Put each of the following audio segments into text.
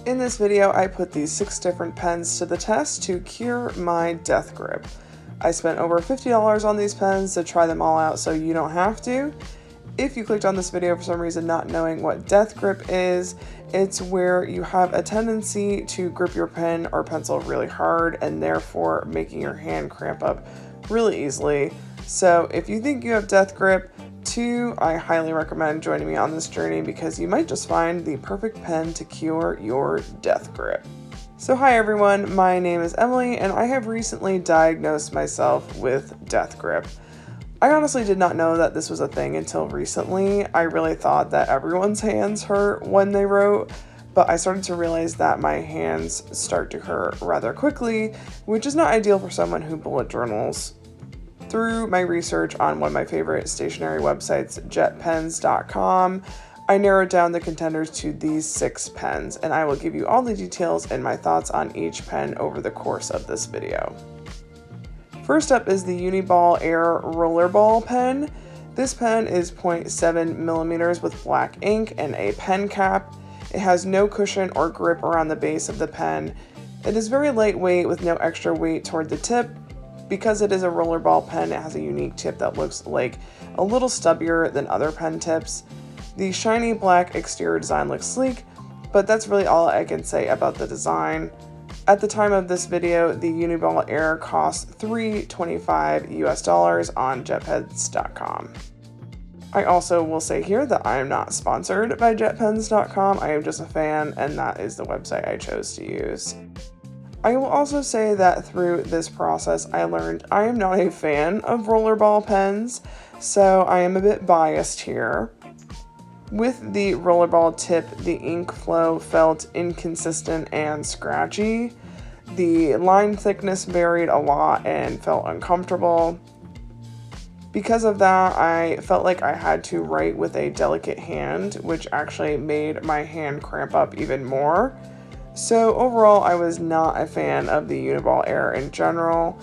In this video, I put these 6 different pens to the test to cure my death grip. I spent over $50 on these pens to try them all out so you don't have to. If you clicked on this video for some reason not knowing what death grip is, it's where you have a tendency to grip your pen or pencil really hard and therefore making your hand cramp up really easily. So if you think you have death grip, I highly recommend joining me on this journey because you might just find the perfect pen to cure your death grip. So hi everyone, my name is Emily and I have recently diagnosed myself with death grip. I honestly did not know that this was a thing until recently. I really thought that everyone's hands hurt when they wrote, but I started to realize that my hands start to hurt rather quickly, which is not ideal for someone who bullet journals. Through my research on one of my favorite stationery websites, jetpens.com, I narrowed down the contenders to these 6 pens, and I will give you all the details and my thoughts on each pen over the course of this video. First up is the Uniball Air Rollerball pen. This pen is 0.7 millimeters with black ink and a pen cap. It has no cushion or grip around the base of the pen. It is very lightweight with no extra weight toward the tip. Because it is a rollerball pen, it has a unique tip that looks like a little stubbier than other pen tips. The shiny black exterior design looks sleek, but that's really all I can say about the design. At the time of this video, the Uniball Air costs $3.25 US on jetpens.com. I also will say here that I am not sponsored by jetpens.com. I am just a fan, and that is the website I chose to use. I will also say that through this process, I learned I am not a fan of rollerball pens, so I am a bit biased here. With the rollerball tip, the ink flow felt inconsistent and scratchy. The line thickness varied a lot and felt uncomfortable. Because of that, I felt like I had to write with a delicate hand, which actually made my hand cramp up even more. So overall, I was not a fan of the Uniball Air in general,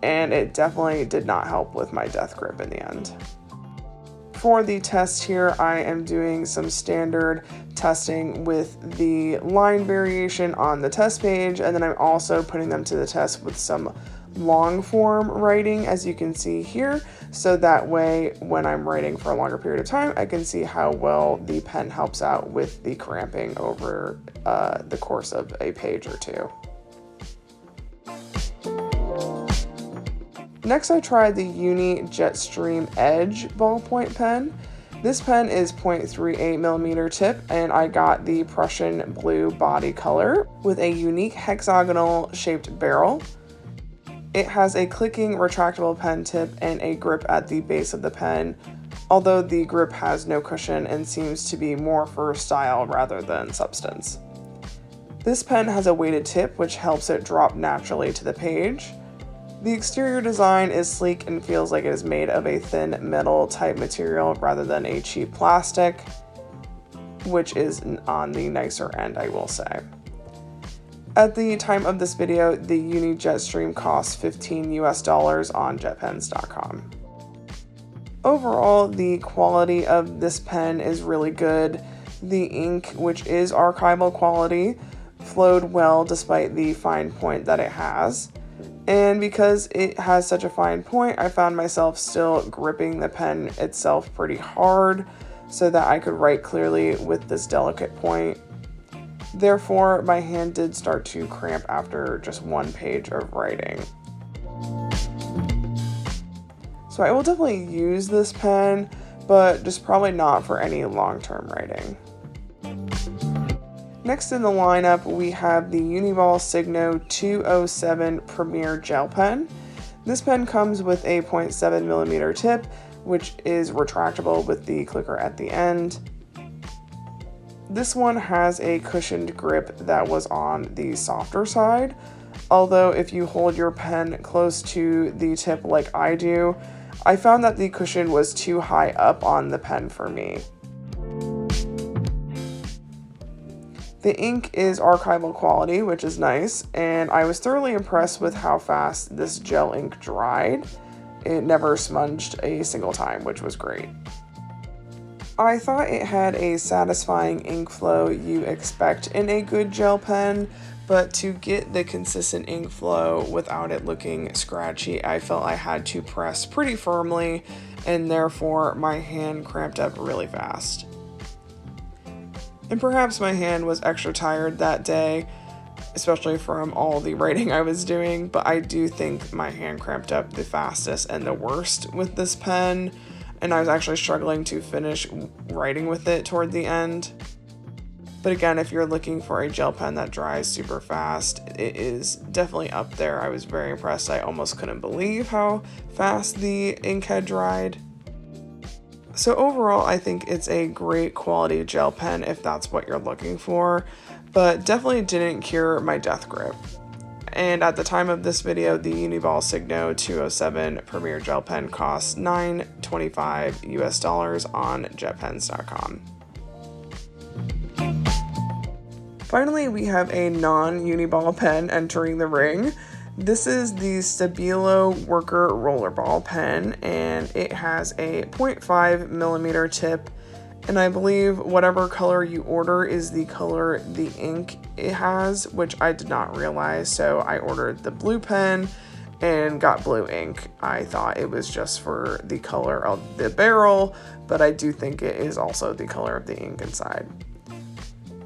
and it definitely did not help with my death grip in the end. For the test here, I am doing some standard testing with the line variation on the test page, and then I'm also putting them to the test with some long form writing, as you can see here, so that way when I'm writing for a longer period of time, I can see how well the pen helps out with the cramping over the course of a page or two. Next, I tried the Uni Jetstream Edge ballpoint pen. This pen is 0.38 millimeter tip, and I got the Prussian blue body color with a unique hexagonal shaped barrel. It has a clicking retractable pen tip and a grip at the base of the pen, although the grip has no cushion and seems to be more for style rather than substance. This pen has a weighted tip which helps it drop naturally to the page. The exterior design is sleek and feels like it is made of a thin metal type material rather than a cheap plastic, which is on the nicer end, I will say. At the time of this video, the Uni Jetstream costs $15 US on jetpens.com. Overall, the quality of this pen is really good. The ink, which is archival quality, flowed well despite the fine point that it has. And because it has such a fine point, I found myself still gripping the pen itself pretty hard so that I could write clearly with this delicate point. Therefore, my hand did start to cramp after just one page of writing. So I will definitely use this pen, but just probably not for any long-term writing. Next in the lineup, we have the Uniball Signo 207 Premier Gel Pen. This pen comes with a 0.7 millimeter tip, which is retractable with the clicker at the end. This one has a cushioned grip that was on the softer side, although if you hold your pen close to the tip like I do, I found that the cushion was too high up on the pen for me. The ink is archival quality, which is nice, and I was thoroughly impressed with how fast this gel ink dried. It never smudged a single time, which was great. I thought it had a satisfying ink flow you expect in a good gel pen, but to get the consistent ink flow without it looking scratchy, I felt I had to press pretty firmly, and therefore my hand cramped up really fast. And perhaps my hand was extra tired that day, especially from all the writing I was doing, but I do think my hand cramped up the fastest and the worst with this pen, and I was actually struggling to finish writing with it toward the end. But again, if you're looking for a gel pen that dries super fast, it is definitely up there. I was very impressed. I almost couldn't believe how fast the ink had dried. So overall, I think it's a great quality gel pen if that's what you're looking for, but definitely didn't cure my death grip. And at the time of this video, the Uniball Signo 207 Premier Gel Pen costs $9.25 US on jetpens.com. Finally, we have a non-Uniball pen entering the ring. This is the Stabilo Worker Rollerball pen, and it has a 0.5 millimeter tip, and I believe whatever color you order is the color the ink it has, which I did not realize, so I ordered the blue pen and got blue ink. I thought it was just for the color of the barrel, but I do think it is also the color of the ink inside.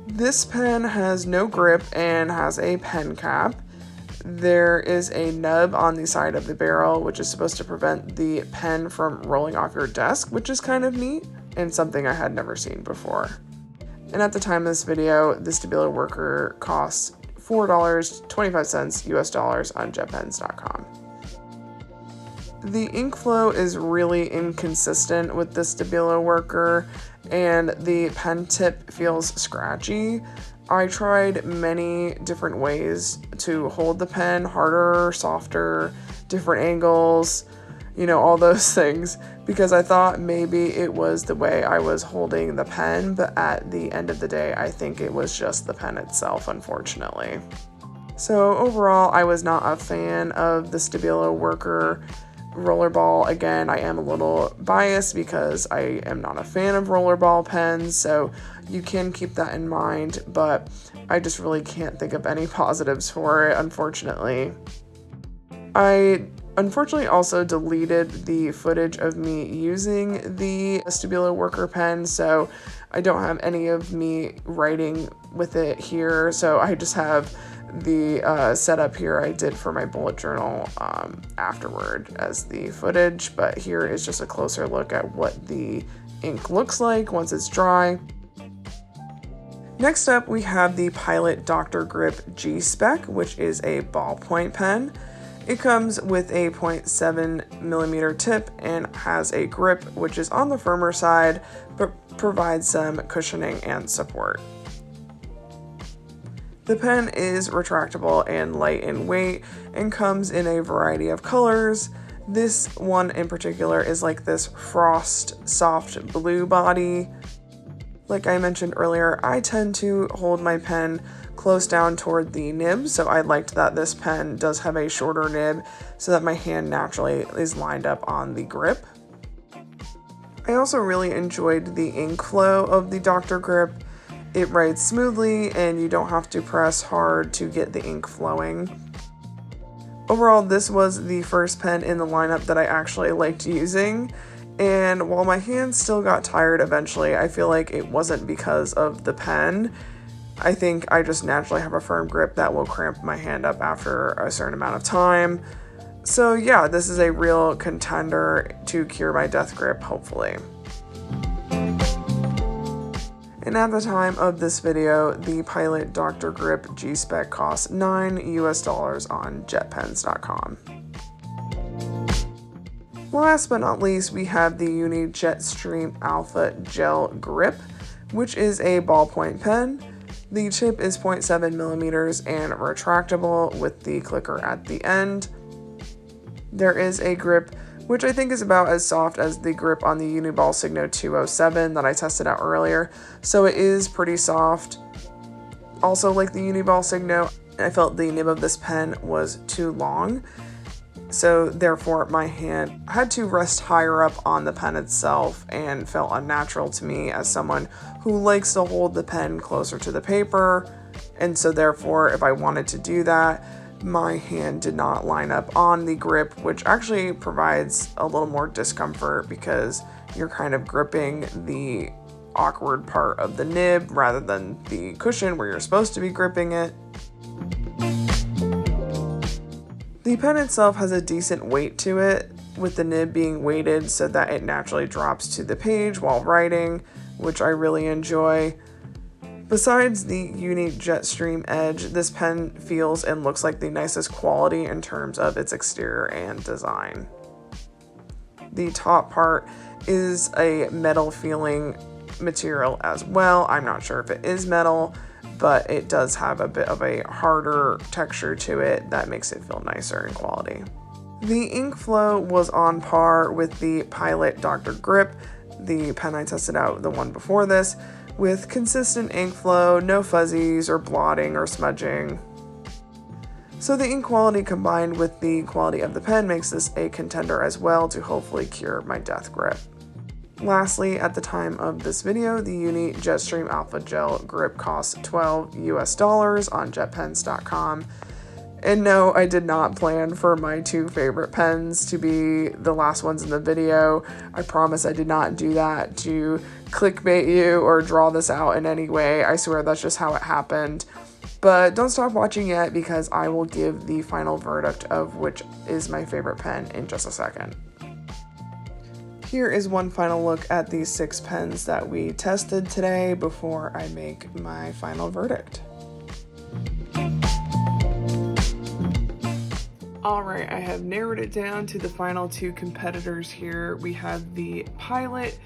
This pen has no grip and has a pen cap. There is a nub on the side of the barrel, which is supposed to prevent the pen from rolling off your desk, which is kind of neat and something I had never seen before. And at the time of this video, the Stabilo Worker costs $4.25 US on jetpens.com. The ink flow is really inconsistent with the Stabilo Worker, and the pen tip feels scratchy. I tried many different ways to hold the pen, harder, softer, different angles, all those things, because I thought maybe it was the way I was holding the pen, but at the end of the day, I think it was just the pen itself, unfortunately. So overall, I was not a fan of the Stabilo Worker Rollerball. Again, I am a little biased because I am not a fan of rollerball pens, so you can keep that in mind, but I just really can't think of any positives for it, unfortunately. I unfortunately also deleted the footage of me using the Stabilo Worker pen, so I don't have any of me writing with it here, so I just have the setup here I did for my bullet journal afterward as the footage, but here is just a closer look at what the ink looks like once it's dry. Next up, we have the Pilot Dr. Grip G-Spec, which is a ballpoint pen. It comes with a 0.7 millimeter tip and has a grip which is on the firmer side, but provides some cushioning and support. The pen is retractable and light in weight and comes in a variety of colors. This one in particular is like this frost soft blue body. Like I mentioned earlier, I tend to hold my pen close down toward the nib, so I liked that this pen does have a shorter nib so that my hand naturally is lined up on the grip. I also really enjoyed the ink flow of the Dr. Grip. It writes smoothly and you don't have to press hard to get the ink flowing. Overall, this was the first pen in the lineup that I actually liked using, and while my hands still got tired eventually, I feel like it wasn't because of the pen. I think I just naturally have a firm grip that will cramp my hand up after a certain amount of time. So yeah, this is a real contender to cure my death grip, hopefully. And at the time of this video, the Pilot Dr. Grip G-Spec costs $9 US on jetpens.com. Last but not least, we have the Uni Jetstream Alpha Gel Grip, which is a ballpoint pen. The tip is 0.7 millimeters and retractable with the clicker at the end. There is a grip which I think is about as soft as the grip on the Uniball Signo 207 that I tested out earlier, so it is pretty soft. Also, like the Uniball Signo, I felt the nib of this pen was too long. So therefore my hand had to rest higher up on the pen itself and felt unnatural to me as someone who likes to hold the pen closer to the paper. And so therefore, if I wanted to do that, my hand did not line up on the grip, which actually provides a little more discomfort because you're kind of gripping the awkward part of the nib rather than the cushion where you're supposed to be gripping it. The pen itself has a decent weight to it, with the nib being weighted so that it naturally drops to the page while writing, which I really enjoy. Besides the unique Jetstream edge, this pen feels and looks like the nicest quality in terms of its exterior and design. The top part is a metal feeling material as well. I'm not sure if it is metal, but it does have a bit of a harder texture to it that makes it feel nicer in quality. The ink flow was on par with the Pilot Dr. Grip, the pen I tested out, the one before this, with consistent ink flow, no fuzzies or blotting or smudging. So the ink quality combined with the quality of the pen makes this a contender as well to hopefully cure my death grip. Lastly, at the time of this video, the Uni Jetstream Alpha Gel Grip costs $12 US on jetpens.com. And no, I did not plan for my two favorite pens to be the last ones in the video. I promise I did not do that to clickbait you or draw this out in any way. I swear that's just how it happened. But don't stop watching yet because I will give the final verdict of which is my favorite pen in just a second. Here is one final look at these 6 pens that we tested today before I make my final verdict. Alright, I have narrowed it down to the final 2 competitors here. We have the Pilot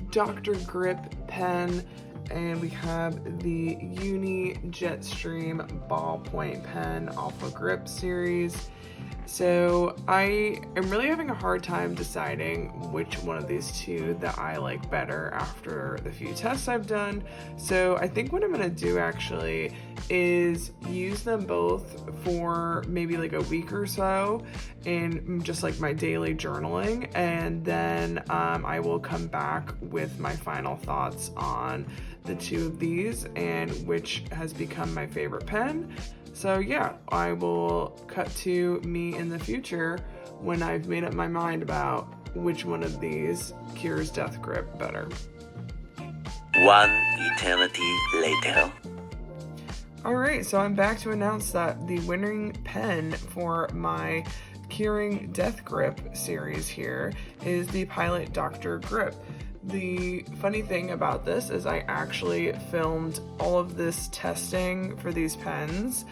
Dr. Grip pen and we have the Uni Jetstream ballpoint pen Alpha Grip series. So I am really having a hard time deciding which one of these two that I like better after the few tests I've done. So I think what I'm going to do actually is use them both for maybe like a week or so in just like my daily journaling, and then I will come back with my final thoughts on the 2 of these and which has become my favorite pen. So yeah, I will cut to me in the future when I've made up my mind about which one of these cures death grip better. One eternity later. Alright, so I'm back to announce that the winning pen for my Curing Death Grip series here is the Pilot Dr. Grip. The funny thing about this is I actually filmed all of this testing for these pens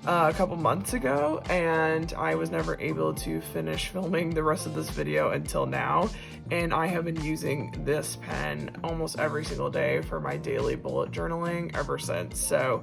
a couple months ago, and I was never able to finish filming the rest of this video until now, and I have been using this pen almost every single day for my daily bullet journaling ever since. So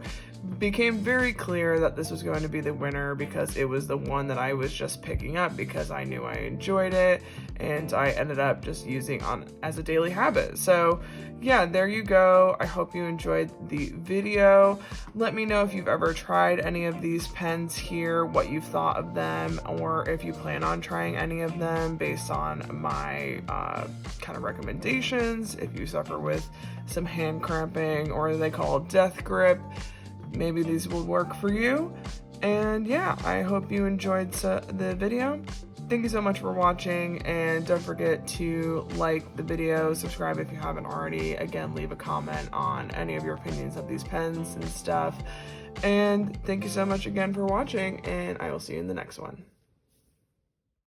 became very clear that this was going to be the winner because it was the one that I was just picking up because I knew I enjoyed it and I ended up just using on as a daily habit. So yeah, there you go. I hope you enjoyed the video. Let me know if you've ever tried any of these pens here, what you've thought of them, or if you plan on trying any of them based on my kind of recommendations. If you suffer with some hand cramping or they call death grip, maybe these will work for you. And yeah, I hope you enjoyed the video. Thank you so much for watching, and don't forget to like the video, subscribe if you haven't already. Again, leave a comment on any of your opinions of these pens and stuff. And thank you so much again for watching, and I will see you in the next one.